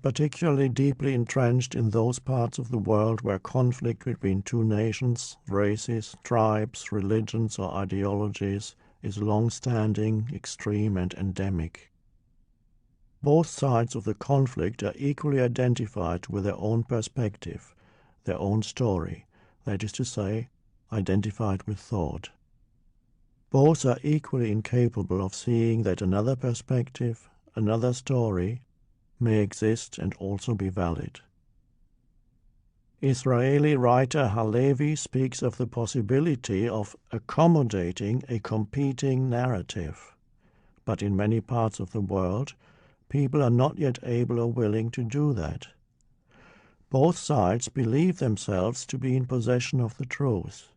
particularly deeply entrenched in those parts of the world where conflict between two nations, races, tribes, religions, or ideologies is long-standing, extreme, and endemic. Both sides of the conflict are equally identified with their own perspective, their own story, that is to say, identified with thought. Both are equally incapable of seeing that another perspective, another story, may exist and also be valid. Israeli writer Halevi speaks of the possibility of accommodating a competing narrative, but in many parts of the world, people are not yet able or willing to do that. Both sides believe themselves to be in possession of the truth.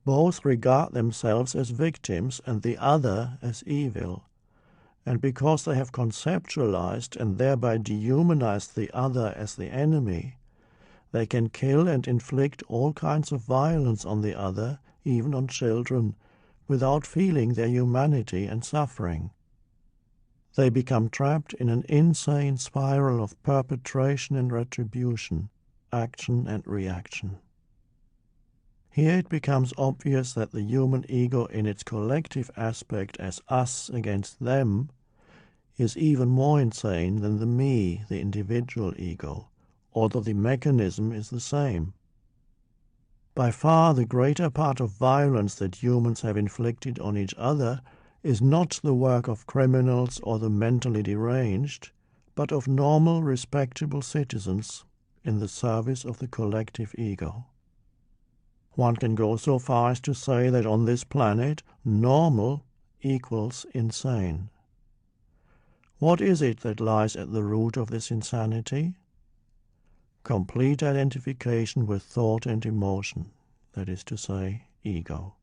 Both regard themselves as victims and the other as evil. And because they have conceptualized and thereby dehumanized the other as the enemy, they can kill and inflict all kinds of violence on the other, even on children, without feeling their humanity and suffering. They become trapped in an insane spiral of perpetration and retribution, action and reaction. Here it becomes obvious that the human ego in its collective aspect as us against them is even more insane than the me, the individual ego, although the mechanism is the same. By far the greater part of violence that humans have inflicted on each other is not the work of criminals or the mentally deranged, but of normal, respectable citizens in the service of the collective ego. One can go so far as to say that on this planet, normal equals insane. What is it that lies at the root of this insanity? Complete identification with thought and emotion, that is to say, ego.